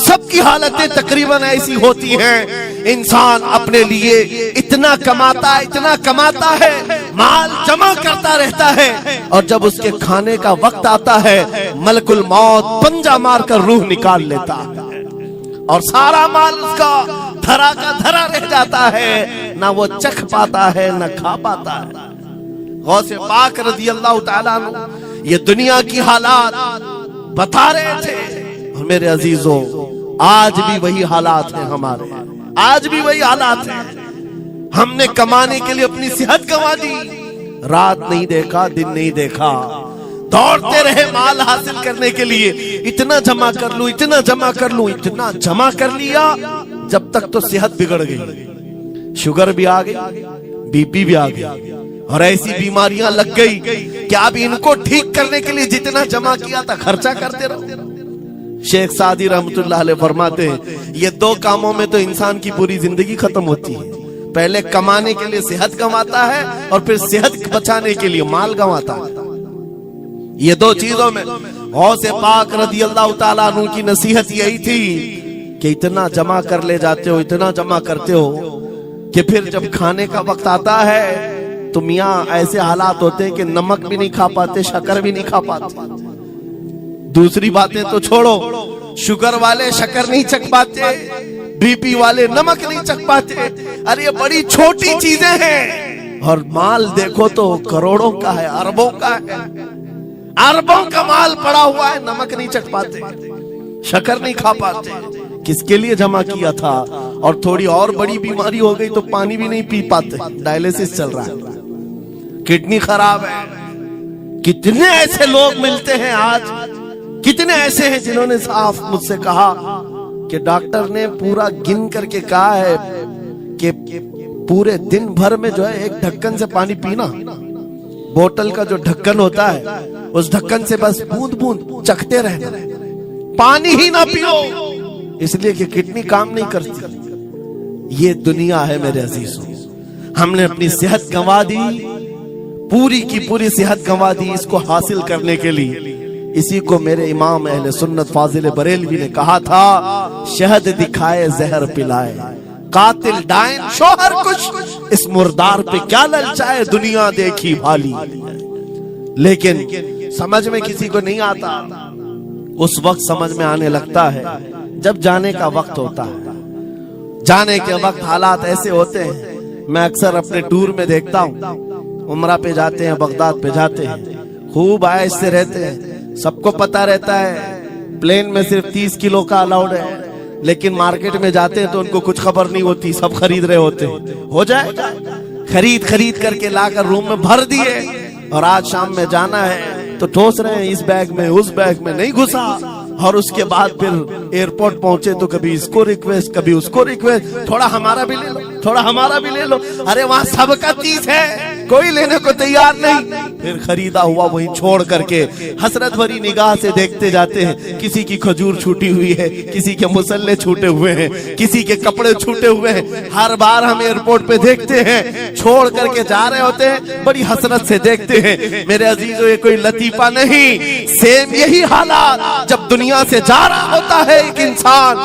سب کی حالتیں تقریباً ایسی ہوتی ہیں۔ انسان اپنے لیے اتنا کماتا ہے، مال جمع کرتا رہتا ہے، اور جب اس کے کھانے کا وقت آتا ہے ملک الموت پنجہ مار کر روح نکال لیتا ہے اور سارا مال اس کا دھرا کا دھرا رہ جاتا ہے، نہ وہ چکھ پاتا ہے نہ کھا پاتا ہے۔ غوث پاک رضی اللہ تعالیٰ عنہ یہ دنیا کی حالات بتا رہے تھے، اور میرے عزیزوں آج بھی وہی حالات ہیں ہمارے، آج بھی وہی حالات ہیں۔ ہم نے کمانے کے لیے اپنی صحت گنوا دی، رات نہیں دیکھا دن نہیں دیکھا، دوڑتے رہے مال حاصل کرنے کے لیے، اتنا جمع کر لوں اتنا جمع کر لوں، اتنا جمع کر لیا جب تک تو صحت بگڑ گئی، شوگر بھی آ گئی، بی پی بھی آ گئی، اور ایسی بیماریاں لگ گئی کہ اب ان کو ٹھیک کرنے کے لیے جتنا جمع کیا تھا خرچہ کرتے رہو۔ شیخ سعدی رحمت اللہ علیہ فرماتے ہیں یہ دو کاموں میں تو انسان کی پوری زندگی ختم ہوتی ہے، پہلے کمانے کے لیے صحت گنواتا ہے اور پھر صحت بچانے کے لیے مال گنواتا ہے۔ یہ دو چیزوں میں غوث پاک رضی اللہ تعالیٰ عنہ کی نصیحت یہی تھی کہ اتنا جمع کر لے جاتے ہو، اتنا جمع کرتے ہو کہ پھر جب کھانے کا وقت آتا ہے تو میاں ایسے حالات ہوتے ہیں کہ نمک بھی نہیں کھا پاتے، شکر بھی نہیں کھا پاتے۔ دوسری باتیں تو چھوڑو، شوگر والے شکر نہیں چکھ پاتے، بی پی والے نمک نہیں چکھ پاتے، ارے یہ بڑی چھوٹی چیزیں ہیں، اور مال دیکھو تو کروڑوں کا ہے، اربوں کا ہے، اربوں کا مال پڑا ہوا ہے، نمک نہیں چکھ پاتے، شکر نہیں کھا پاتے۔ کس کے لیے جمع کیا تھا؟ اور تھوڑی اور بڑی بیماری ہو گئی تو پانی بھی نہیں پی پاتے، ڈائلیسس چل رہا ہے، کڈنی خراب ہے۔ کتنے ایسے لوگ ملتے ہیں آج، کتنے ایسے ہیں جنہوں نے صاف مجھ سے کہا کہ ڈاکٹر نے پورا گن کر کے کہا ہے کہ پورے دن بھر میں جو ہے ایک ڈھکن سے پانی پینا، بوتل کا جو ڈھکن ہوتا ہے اس ڈھکن سے بس بوند بوند چکھتے رہنا، پانی ہی نہ پیو، اس لیے کہ کڈنی کام نہیں کرتی۔ یہ دنیا ہے میرے عزیزوں، ہم نے اپنی صحت گنوا دی، پوری کی پوری صحت گنوا دی اس کو حاصل کرنے کے لیے۔ اسی کو میرے امام اہل سنت فاضل بریلوی نے کہا تھا، شہد دکھائے زہر پلائے، قاتل ڈائن شوہر کچھ، اس مردار پہ کیا للچائے، دنیا دیکھی بھالی۔ لیکن سمجھ میں کسی کو نہیں آتا، اس وقت سمجھ میں آنے لگتا ہے جب جانے کا وقت ہوتا ہے۔ جانے کے وقت حالات ایسے ہوتے ہیں، میں اکثر اپنے ٹور میں دیکھتا ہوں، عمرہ پہ جاتے ہیں، بغداد پہ جاتے ہیں، خوب عائش سے رہتے ہیں، سب کو پتا رہتا ہے پلین میں صرف 30 کلو کا الاؤڈ ہے، لیکن مارکیٹ میں جاتے ہیں تو ان کو کچھ خبر نہیں ہوتی، سب خرید رہے ہوتے ہیں، ہو جائے گا، خرید کر کے لا کر روم میں بھر دیے، اور آج شام میں جانا ہے تو ٹھوس رہے ہیں، اس بیگ میں اس بیگ میں نہیں گھسا، اور اس کے بعد پھر ایئرپورٹ پہنچے تو کبھی اس کو ریکویسٹ کبھی اس کو ریکویسٹ، تھوڑا ہمارا بھی لے لو، تھوڑا ہمارا بھی لے لو، ارے وہاں سب کا چیز ہے، کوئی لینے کو تیار نہیں، پھر خریدا ہوا وہیں چھوڑ کر کے حسرت بھری نگاہ سے دیکھتے جاتے ہیں، کسی کی کھجور چھوٹی ہوئی ہے، کسی کے مسلے چھوٹے ہوئے ہیں، کسی کے کپڑے چھوٹے ہوئے ہیں، ہر بار ہم ایئرپورٹ پہ دیکھتے ہیں، چھوڑ کر کے جا رہے ہوتے ہیں، بڑی حسرت سے دیکھتے ہیں۔ میرے عزیزو، یہ کوئی لطیفہ نہیں، سیم یہی حالات جب دنیا سے جا رہا ہوتا ہے ایک انسان،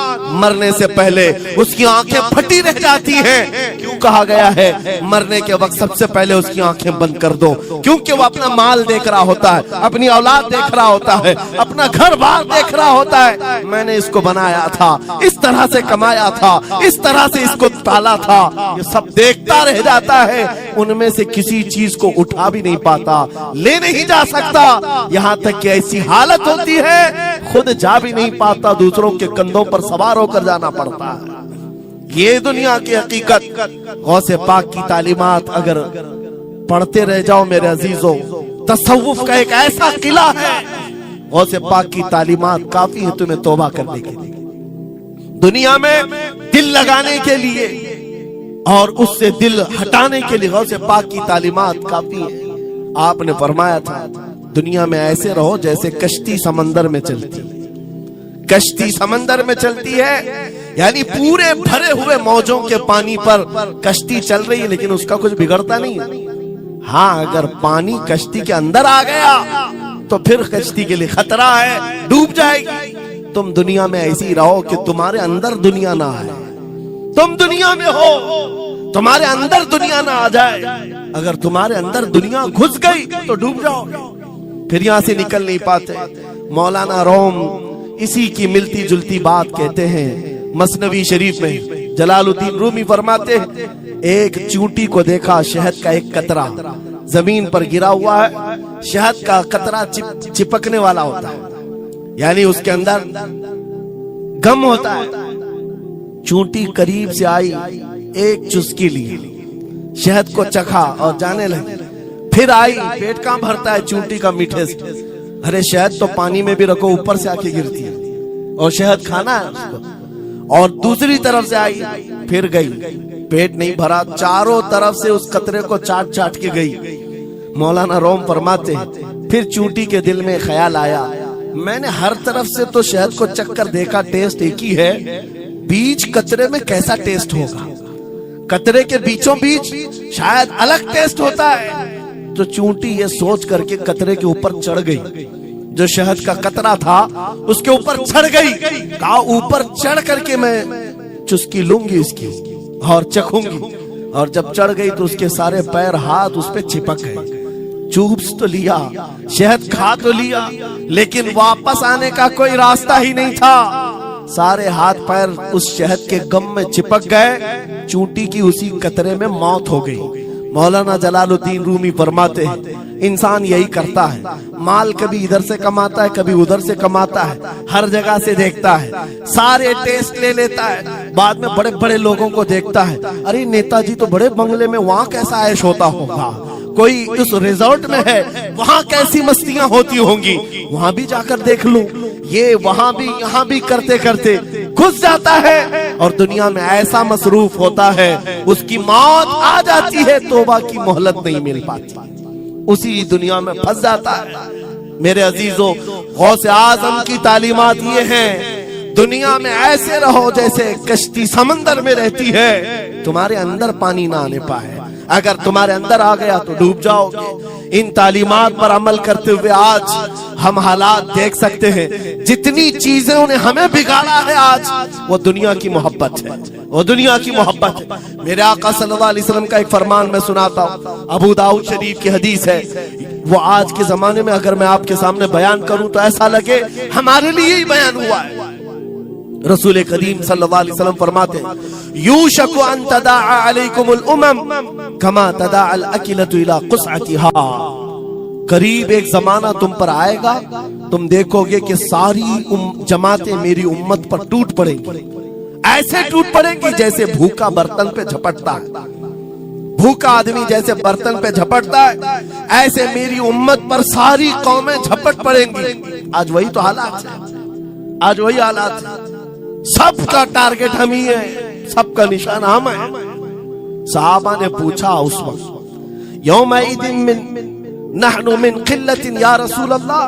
مرنے سے پہلے اس کی آنکھیں پھٹی رہ جاتی ہیں۔ کیوں کہا گیا ہے مرنے کے وقت سب سے پہلے اس کی آنکھیں بند کر دو؟ کیونکہ وہ اپنا مال دیکھ رہا ہوتا ہے، اپنی اولاد دیکھ رہا ہوتا ہے، اپنا گھر بار دیکھ رہا ہوتا ہے، میں نے اس کو بنایا تھا، اس طرح سے کمایا تھا، اس طرح سے اس کو پالا تھا، یہ سب دیکھتا رہ جاتا ہے، ان میں سے کسی چیز کو اٹھا بھی نہیں پاتا، لے نہیں جا سکتا، یہاں تک کہ ایسی حالت ہوتی ہے خود جا بھی نہیں پاتا، دوسروں کے کندھوں پر سوار ہو کر جانا پڑتا ہے۔ یہ دنیا کی حقیقت، غوث پاک کی تعلیمات اگر پڑھتے رہ جاؤ میرے عزیزو، تصوف کا ایک ایسا قلعہ ہے، غوث پاک کی تعلیمات کافی ہے تمہیں توبہ کرنے کے لیے، دنیا میں دل لگانے کے لیے اور اس سے دل ہٹانے کے لیے غوث پاک کی تعلیمات کافی ہے۔ آپ نے فرمایا تھا دنیا میں ایسے رہو جیسے کشتی سمندر میں چلتی، کشتی سمندر میں چلتی ہے، یعنی پورے بھرے ہوئے موجوں کے پانی پر کشتی چل رہی ہے لیکن اس کا کچھ بگڑتا نہیں ہے۔ ہاں اگر پانی کشتی کے اندر آ گیا تو پھر کشتی کے لیے خطرہ ہے، ڈوب جائے گی۔ تم دنیا میں ایسی رہو کہ تمہارے اندر دنیا نہ آئے، تم دنیا میں ہو تمہارے اندر دنیا نہ آ جائے، اگر تمہارے اندر دنیا گھس گئی تو ڈوب جاؤ، پھر یہاں سے نکل نہیں پاتے۔ مولانا روم اسی کی ملتی جلتی بات کہتے ہیں مثنوی شریف میں، جلال الدین رومی فرماتے ہیں ایک چونٹی کو دیکھا، شہد کا ایک قطرہ زمین پر گرا ہوا ہے، شہد کا قطرہ چپکنے والا ہوتا ہے، یعنی اس کے اندر گم ہوتا ہے، چونٹی قریب سے آئی، ایک چسکی لی، شہد کو چکھا اور جانے لگی، پھر آئی، پیٹ کہاں بھرتا ہے چونٹی کا میٹھے سے، ارے شہد تو پانی میں بھی رکھو اوپر سے آ کے گرتی ہے اور شہد کھانا ہے اس کو، اور دوسری طرف سے آئی، پھر گئی، پیٹ نہیں بھرا، چاروں طرف سے اس قطرے کو چاٹ چاٹ کے گئی۔ مولانا روم فرماتے ہیں پھر چونٹی کے دل میں خیال آیا، میں نے ہر طرف سے تو شہد کو چکھ کر دیکھا، ٹیسٹ ایک ہی ہے، بیچ قطرے میں کیسا ٹیسٹ ہوگا، قطرے کے بیچوں بیچ شاید الگ ٹیسٹ ہوتا ہے۔ تو چونٹی یہ سوچ کر کے قطرے کے اوپر چڑھ گئی، جو شہد کا قطرہ تھا اس کے اوپر چڑھ گئی، کہا اوپر چڑھ کر کے میں چسکی لوں گی اس کی اور چکھوں گی، اور جب چڑھ گئی تو اس کے سارے پیر ہاتھ اس پہ چپک گئے، چوبس تو لیا، شہد کھا تو لیا، لیکن واپس آنے کا کوئی راستہ ہی نہیں تھا، سارے ہاتھ پیر اس شہد کے غم میں چپک گئے، چونٹی کی اسی قطرے میں موت ہو گئی۔ مولانا جلال الدین رومی فرماتے ہیں انسان یہی کرتا ہے، مال کبھی ادھر سے کماتا ہے کبھی ادھر سے کماتا ہے، ہر جگہ سے دیکھتا ہے، سارے ٹیسٹ لے لیتا ہے، بعد میں بڑے بڑے لوگوں کو دیکھتا ہے، ارے نیتا جی تو بڑے بنگلے میں، وہاں کیسا عیش ہوتا ہوگا، کوئی اس ریزورٹ میں ہے وہاں کیسی مستیاں ہوتی ہوں گی، وہاں بھی جا کر دیکھ لوں، یہ وہاں بھی یہاں بھی کرتے کرتے گھس جاتا ہے اور دنیا میں ایسا مصروف ہوتا ہے، اس کی موت آ جاتی ہے، توبہ کی مہلت نہیں مل پاتی، اسی دنیا میں پھنس جاتا ہے۔ میرے عزیزو، غوث اعظم کی تعلیمات یہ ہیں، دنیا میں ایسے رہو جیسے کشتی سمندر میں رہتی ہے، تمہارے اندر پانی نہ آنے پائے، اگر تمہارے اندر آ گیا تو ڈوب جاؤ گے۔ ان تعلیمات پر عمل کرتے ہوئے آج ہم حالات دیکھ سکتے ہیں. جتنی چیزیں انہیں ہمیں بگاڑا ہے آج وہ دنیا کی محبت ہے, وہ دنیا کی محبت ہے. میرے آقا صلی اللہ علیہ وسلم کا ایک فرمان میں سناتا ہوں, ابو داؤد شریف کی حدیث ہے. وہ آج کے زمانے میں اگر میں آپ کے سامنے بیان کروں تو ایسا لگے ہمارے لیے ہی بیان ہوا ہے. رسول کریم صلی اللہ علیہ وسلم فرماتے ہیں یوشک ان تداعى علیکم الامم کما تداعى الاکلۃ الی قصعتها. قریب ایک زمانہ تم پر آئے گا, تم دیکھو گے کہ ساری جماعتیں میری امت پر ٹوٹ پڑیں گی, ایسے ٹوٹ پڑیں گی جیسے بھوکا برتن پہ جھپٹتا ہے. بھوکا آدمی جیسے برتن پہ جھپٹتا ہے ایسے میری امت پر ساری قومیں جھپٹ پڑیں گی. آج وہی تو حالات ہے, آج وہی حالات ہے. سب کا ٹارگٹ ہم ہی ہے, سب کا نشان ہم ہے. صحابہ نے پوچھا اس وقت یومئذ نحن من قلت یا رسول اللہ,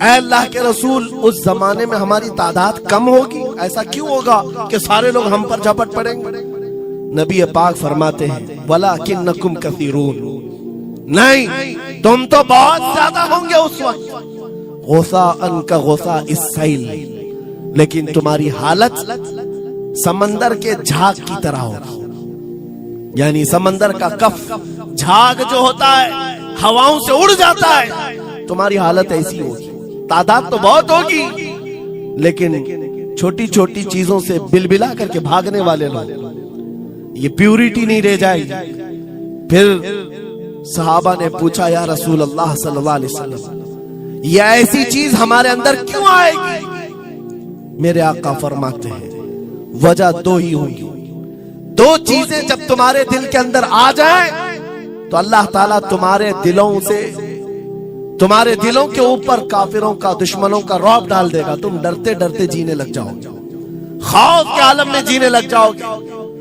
اے اللہ کے رسول اس زمانے میں ہماری تعداد کم ہوگی, ایسا کیوں ہوگا کہ سارے لوگ ہم پر جھپٹ پڑیں گے؟ نبی پاک فرماتے ہیں وَلَكِنَّكُمْ كَثِيرُونَ, نہیں تم تو بہت زیادہ ہوں گے اس وقت, غثاءً كَغُثَاءِ السَّيْلِ, لیکن تمہاری حالت سمندر کے جھاگ کی طرح ہوگی. یعنی سمندر کا کف جھاگ جو ہوتا ہے ہواؤں سے اڑ جاتا ہے, تمہاری حالت ایسی ہوگی. تعداد تو بہت ہوگی لیکن چھوٹی چھوٹی چیزوں سے بلبلا کر کے بھاگنے والے لوگ, یہ پیوریٹی نہیں رہ جائے گی. پھر صحابہ نے پوچھا یا رسول اللہ صلی اللہ علیہ وسلم یہ ایسی چیز ہمارے اندر کیوں آئے گی؟ میرے آقا فرماتے ہیں وجہ دو ہی ہوگی. دو چیزیں جب تمہارے دل کے اندر آ جائیں تو اللہ تعالیٰ تمہارے دلوں کے اوپر کافروں کا, دشمنوں کا رعب ڈال دے گا. تم ڈرتے ڈرتے جینے لگ جاؤ گے, خوف کے عالم میں جینے لگ جاؤ گے.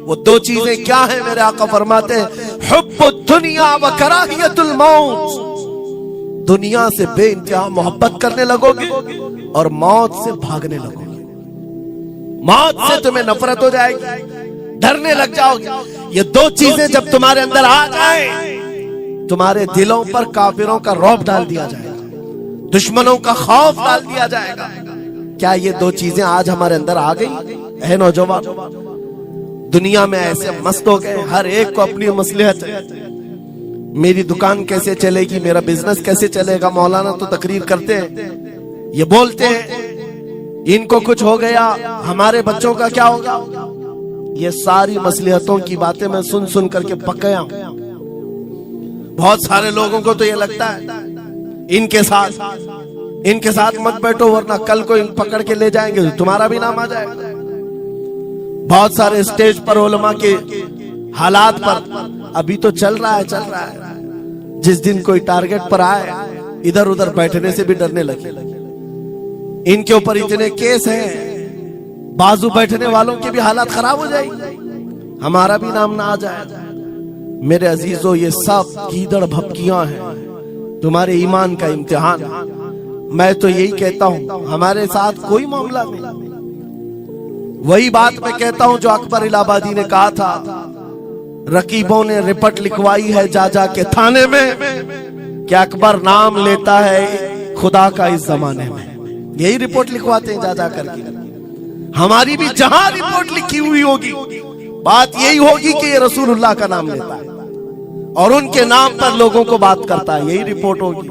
وہ دو چیزیں کیا ہیں؟ میرے آقا فرماتے ہیں حب الدنیا و کراہیت الموت, دنیا سے بے انتہا محبت کرنے لگو گے اور موت سے بھاگنے لگو گے. موت سے تمہیں نفرت ہو جائے گی, ڈرنے لگ جاؤ گے. یہ دو چیزیں جب تمہارے اندر آ جائیں تمہارے دلوں پر کافروں کا رعب ڈال دیا جائے گا, دشمنوں کا خوف ڈال دیا جائے گا. کیا یہ دو چیزیں آج ہمارے اندر آ گئی؟ اے نوجوان, دنیا میں ایسے مست ہو گئے, ہر ایک کو اپنی مصلحت ہے. میری دکان کیسے چلے گی, میرا بزنس کیسے چلے گا. مولانا تو تقریر کرتے ہیں, یہ بولتے ہیں ان کو کچھ ہو گیا, ہمارے بچوں کا کیا ہوگا. یہ ساری مصلحتوں کی باتیں میں سن سن کر کے پک گیا ہوں. بہت سارے لوگوں کو تو یہ لگتا ہے ان کے ساتھ مت بیٹھو ورنہ کل کو پکڑ کے لے جائیں گے, تمہارا بھی نام آ جائے گا. بہت سارے اسٹیج پر علماء کے حالات پر ابھی تو چل رہا ہے, جس دن کوئی ٹارگٹ پر آئے ادھر ادھر بیٹھنے سے بھی ڈرنے لگے. ان کے اوپر اتنے کیس ہیں, بازو بیٹھنے والوں کے بھی حالات خراب ہو جائے گی, ہمارا بھی نام نہ آ جائے. میرے عزیزو یہ سب گیدڑ بھپکیاں ہیں, تمہارے ایمان کا امتحان. میں تو یہی کہتا ہوں ہمارے ساتھ کوئی معاملہ نہیں. وہی بات میں کہتا ہوں جو اکبر الہ آبادی نے کہا تھا, رقیبوں نے رپٹ لکھوائی ہے جا جا کے تھانے میں کہ اکبر نام لیتا ہے خدا کا اس زمانے میں. یہی رپورٹ لکھواتے ہیں جا جا کر کے. ہماری بھی جہاں رپورٹ لکھی ہوئی ہوگی بات یہی ہوگی کہ یہ رسول اللہ کا نام لیتا ہے اور ان کے نام پر لوگوں کو بات کرتا ہے, یہی رپورٹ ہوگی.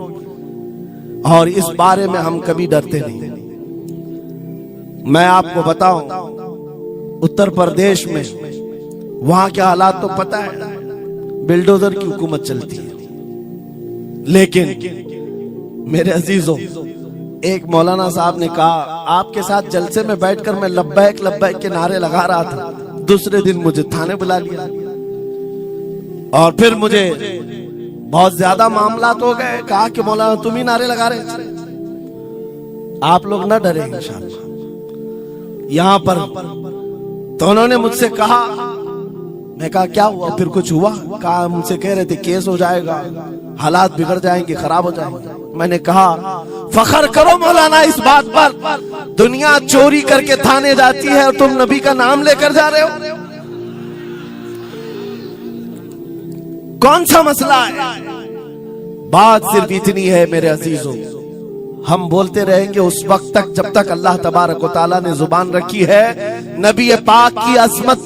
اور اس بارے میں ہم کبھی ڈرتے نہیں. میں آپ کو بتاؤں اتر پردیش میں وہاں کے حالات تو پتہ ہے, بلڈوزر کی حکومت چلتی ہے. لیکن میرے عزیزوں, ایک مولانا صاحب نے کہا آپ کے ساتھ جلسے میں بیٹھ کر میں لبیک لبیک کے نعرے لگا رہا تھا, دوسرے دن مجھے تھانے بلا لیا اور پھر مجھے بہت زیادہ معاملات ہو گئے. کہا کہ مولانا تم ہی نعرے لگا رہے تھے. آپ لوگ نہ ڈریں انشاءاللہ. یہاں پر تو انہوں نے مجھ سے کہا, میں کہا کیا ہوا, پھر کچھ ہوا؟ کہا مجھ سے کہہ رہے تھے کیس ہو جائے گا, حالات بگڑ جائیں گے, خراب ہو جائیں گے. میں نے کہا فخر کرو مولانا اس بات پر, دنیا چوری کر کے تھانے جاتی ہے اور تم نبی کا نام لے کر جا رہے ہو. کون سا مسئلہ ہے؟ بات صرف اتنی ہے میرے عزیزوں، ہم بولتے رہیں گے اس وقت تک جب تک اللہ تبارک و تعالیٰ نے زبان رکھی ہے۔ نبی پاک کی عظمت